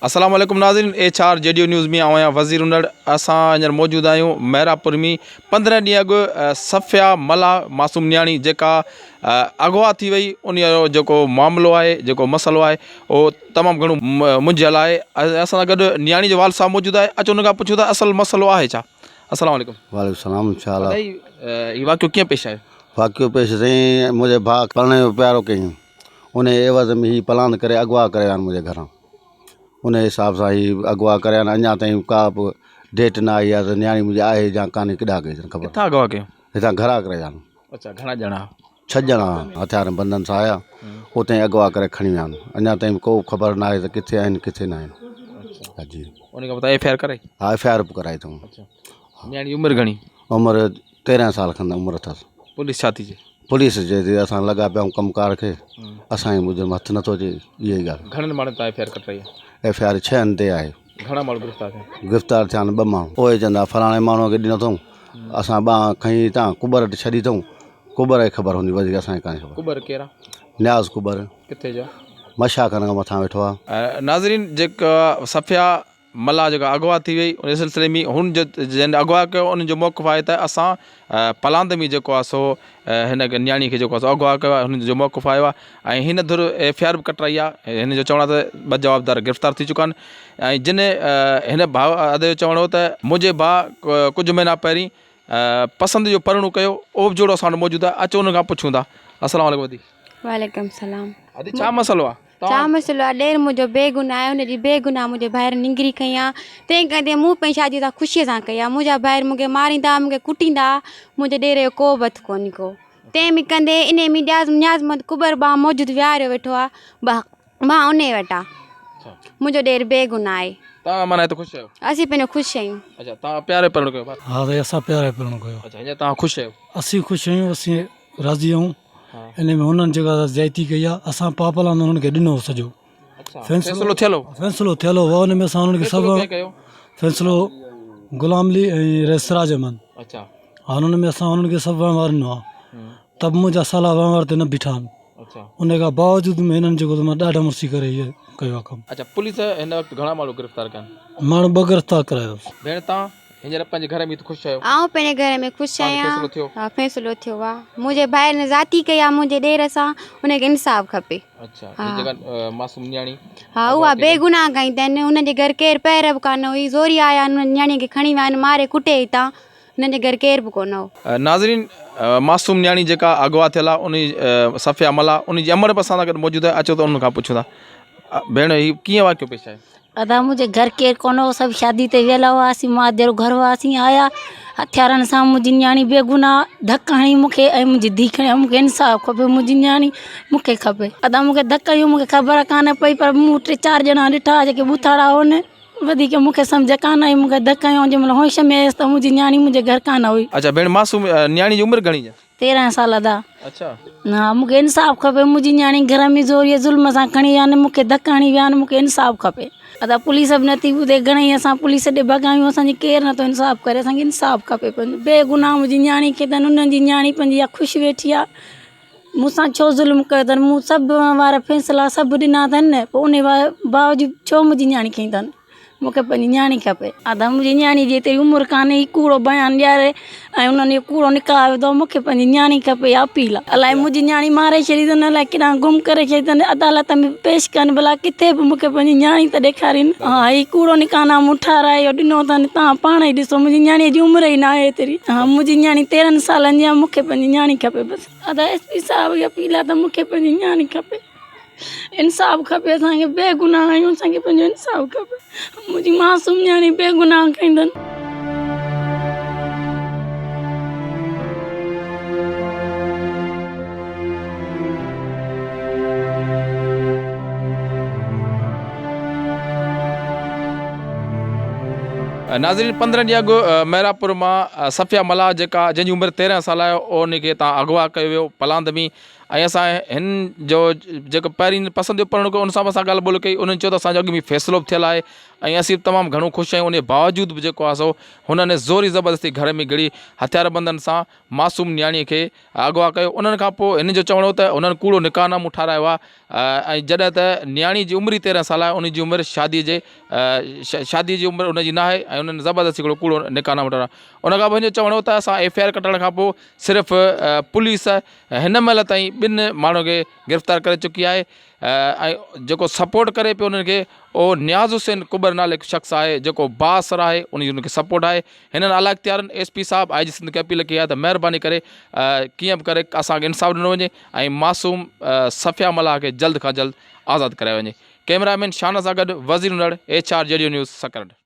अस्सलाम वालेकुम नाज़रीन HRJDO न्यूज़ में आया वज़ीर उनड़ असां हींअर मौजूद आहियूं मैरापुर में 15 ॾींहं अॻु सफ़िया मला मासूम न्याणी जेका अगवा थी वई उन जो जेको मामिलो आहे जेको मसइलो आहे उहो तमामु घणो मुंझियल आहे। असां सां गॾु न्याणी जो वाल साहब मौजूद आहे। अचो उन खां पुछूं था असल मसइलो आहे छा। अस्सलाम वालेकुम। वालेकुम सलाम। इंशाअल्लाह हीउ वाक़ियो कीअं पेश आयो? वाक़ियो पेश साईं मुंहिंजे भाउ पढ़ण जो प्यारो कयूं उन एवज़ में ही पलान करे अगवा करे आहिनि मुंहिंजे घरां। उन हिसाब सां ही अगवा करे आहिनि। अञा ताईं का बि डेट न आई आहे त न्याणी मुंहिंजी आहे या कान्हे किॾा कई अथनि ख़बर। किथां अगवा कयो? हितां घरा करे आहिनि। अच्छा, घणा ॼणा? 6 ॼणा हथियार बंधन सां आया उते अगवा करे खणी विया आहिनि। अञा ताईं को ख़बर न आहे त किथे आहिनि किथे न आहिनि। जी उन खां पोइ FIR कराई? हा FIR बि कराई अथऊं। न्याणी जी उमिरि घणी? उमिरि 13 साल खनि उमिरि अथसि। पुलिस छा थी चए? पुलिस चए थी असां लॻा पिया आहियूं कमकार खे असांजे मुंहिंजो हथु नथो अचे। इहा ई ॻाल्हि। घणनि माण्हुनि तां FIR कटाई आहे? FIR 6 ते आहे। घणा माण्हू गिरफ़्तार थिया? गिरफ़्तार थिया आहिनि 2 माण्हू। उहे चवंदा फलाणे माण्हूअ खे ॾिनो अथऊं असां ॿांह खईं हितां कुबर ते छॾी अथऊं। कुबर खे ख़बर हूंदी वधीक असांखे कान्हे ख़बर। कुबर कहिड़ा? न्याज़ कुबर। किथे जा? मशा करण खां मथां वेठो आहे। नाज़रीन जेका सफ़िया मला जेका अगवा थी वई उन सिलसिले में हुन जो जंहिं अगवा कयो उन जो मौक़िफ़ आहे त असां पलांद में जेको आहे सो हिन न्याणी खे जेको आहे सो अगवा कयो आहे। हुन जो मौक़िफ़ आयो आहे ऐं हिन धुर FIR बि कटाई आहे। हिन जो चवणु आहे त 2 जवाबदार गिरफ़्तार थी चुका आहिनि ऐं जिन हिन भाउ अद जो चवणु हो त मुंहिंजे भाउ कुझु महीना पहिरीं पसंदि जो परणो कयो। उहो बि जोड़ो असां वटि मौजूदु आहे। अचो उन खां पुछूं था। अस्सलाम वालेकुम अदी। वालेकुम सलाम। अदी छा मसइलो आहे? छा मसइलो आहे? ॾेर मुंहिंजो बेगुनाह आहे। हुनजी बेगुनाह मुंहिंजे भाइर निंगरी खईं आहे। तंहिं करे मूं पंहिंजी शादी त ख़ुशीअ सां कई आहे। मुंहिंजा भाइर मूंखे मारींदा मूंखे कुटींदा। मुंहिंजे ॾेर जो को बि हथु कोन्हे को। तंहिं में कंदे इन में न्याज़ मत कुबर भाउ मौजूदु विहारियो वेठो आहे। भाउ उन वटि आहे। मुंहिंजो ॾेर बेगुनाह आहे। तव्हां माना हिते ख़ुशि आहियो? असीं पंहिंजो ख़ुशि आहियूं। अच्छा, तव्हां प्यारे परणो कयो? हाँ भाई असां प्यारे परणो कयो। अच्छा, हीअं तव्हां ख़ुशि आहियो? असीं ख़ुशि आहियूं। असीं राज़ी आहियूं। इन में हुननि जेका ज़्यादती कई आहे असां पापलान हुननि खे ॾिनो सॼो फ़ैसिलो थियल हो। हुन में असां हुननि खे सभु फ़ैसिलो ग़ुलाम अली ऐं सिराज अहमद। अच्छा, हा हुननि में असां हुननि खे सभु वहिंवार ॾिनो आहे। त बि मुंहिंजा साला वहिंवार ते न बीठा आहिनि। उन खां बावजूदि में हिननि जेको मां ॾाढा मुर्सी करे इहो कयो आहे कमु। अच्छा, पुलिस हिन वक़्तु घणा माण्हू गिरफ़्तार कया आहिनि? माण्हू 2 गिरफ़्तार करायो। भेण तव्हां हींअर पंहिंजे घर में ख़ुशि आहियो? आउं पंहिंजे घर में ख़ुशि आहियां। हा फ़ैसिलो थियो आहे। मुंहिंजे भाइर ने ज़ाती कई आहे मुंहिंजे ॾेर सां। हुनखे इंसाफ़ खपे। अच्छा, हीअ जेका मासूम न्याणी? हा उहा बेगुनाह कई अथनि। हुनजे घर केरु पहिर बि कान हुई। ज़ोरी आया आहिनि न्याणी खे खणी विया आहिनि मारे कुटे हितां। हुनजे घर केरु बि कोन हो। नाज़रीन मासूम न्याणी जेका अगवा थियल आहे उन सफ़िया मला उन जी अमर बि असां सां गॾु मौजूदु आहे। अचो त उन खां पुछूं था। भेण हीउ कीअं वाक़ियो पेश आहे? अदा मुझे घर केर कोन हो। सभु शादी ते वियल हुआसीं। मां जहिड़ो घर हुआसीं आया हथियारनि सां मुंहिंजी न्याणी बेगुनाह धक हणी मूंखे ऐं मुंहिंजी धीउ खणी। मूंखे इंसाफ़ खपे। मुंहिंजी न्याणी मूंखे खपे। अदा मूंखे धक हयूं मूंखे ख़बर कान पई पर मूं 3-4 ॼणा ॾिठा जेके ॿुथाड़ा हुन वधीक मूंखे सम्झ कान आई। मूंखे धक हयूं जंहिं महिल होश में आयसि त मुंहिंजी न्याणी मुंहिंजे घर कान हुई। अच्छा भेण मासूम न्याणी जी उमिरि घणी आहे? 13 साल दा। अच्छा, हा मूंखे इंसाफ़ खपे। मुंहिंजी न्याणी घर में ज़ोरीअ ज़ुल्म सां खणी विया आहिनि। मूंखे धक हणी विया आहिनि। मूंखे इंसाफ़ खपे। अदा पुलिस बि नथी ॿुधे। घणेई असां पुलिस ॾे भॻायूं असांजी केरु नथो इंसाफ़ करे। असांखे इंसाफ़ खपे। बेगुनाह मुंहिंजी न्याणी खे अथनि। उन्हनि जी न्याणी पंहिंजी इहा ख़ुशि वेठी आहे। मूंसां छो ज़ुल्म कयो अथनि। मूं सभु वारा फ़ैसिला सभु ॾिना अथनि पोइ उन बावजूदि छो मुंहिंजी न्याणी खईं अथनि। मूंखे पंहिंजी न्याणी खपे। अदा मुंहिंजी न्याणी जी एतिरी उमिरि कान्हे। ही कूड़ो बयानु ॾियारे ऐं उन्हनि इहो कूड़ो निकायो अथऊं। मूंखे पंहिंजी न्याणी खपे। इहा अपील आहे। अलाए मुंहिंजी न्याणी मारे छॾी अथनि अलाए किथां गुम करे छॾी अथनि। अदालत में पेश कनि भला किथे बि मूंखे पंहिंजी न्याणी त ॾेखारीनि। हा ही कूड़ो निकाना मूं ठाराए इहो ॾिनो अथनि। तव्हां पाण ई ॾिसो मुंहिंजी न्याणीअ जी उमिरि ई न आहे एतिरी। हा मुंहिंजी न्याणी 13 सालनि जी आहे। मूंखे पंहिंजी न्याणी खपे बसि। अदा SP साहिब इहा अपील आहे त मूंखे पंहिंजी न्याणी खपे। इंसाफ़ खपे। असांखे बेगुनाह आहियूं। असांखे पंहिंजो इंसाफ़ खपे। मुंहिंजी मासूम न्याणी बेगुनाह खईं अथनि। नाज़रीन 15 ॾींहं अॻु मैरापुर मां सफ़िया मला जेका जंहिंजी उमिरि 13 साल आहे उनखे तव्हां अगवा कयो वियो पलांद में ऐं असां हिन जो जेको पहिरीं पसंदि पढ़णु कयो उन सां असां ॻाल्हि ॿोल कई, उन्हनि चयो त असांजो अॻु में फ़ैसिलो बि थियल आहे ऐं असीं तमामु घणो ख़ुशि आहियूं। उन जे बावजूदि बि जेको आहे सो हुननि ज़ोरी ज़बरदस्ती घर में गिड़ी हथियार बंदनि सां मासूम नियाणीअ खे अगवा कयो। उन्हनि खां पोइ हिन जो चवणो त हुननि कूड़ो निकाहनामो ठारायो आहे ऐं जॾहिं त नियाणी जी उमिरि 13 साल आहे, उन जी उमिरि शादीअ जी उमिरि उनजी न आहे ऐं उन्हनि ज़बरदस्ती हिकिड़ो कूड़ो निकाहनामो ठारायो। उन खां पोइ चवणो त असां FIR कटण खां पोइ सिर्फ़ु पुलिस हिन महिल ताईं 2 माण्हुनि खे गिरफ़्तार करे चुकी आहे ऐं जेको सपोर्ट करे पियो उन्हनि खे उहो न्याज़ हुसैन कुबर नाले हिकु शख़्स आहे जेको बासर आहे, उनखे सपोर्ट आहे। हिननि अला इख़्तियारनि SP साहब IG सिंध खे अपील कई आहे त महिरबानी करे कीअं बि करे असांखे इंसाफ़ ॾिनो वञे ऐं मासूम सफ़िया मल्लाह खे जल्द खां जल्द आज़ादु करायो वञे। कैमरामैन शान सां गॾु वज़ीर उनड़ HRJDO न्यूज़ सकरंड।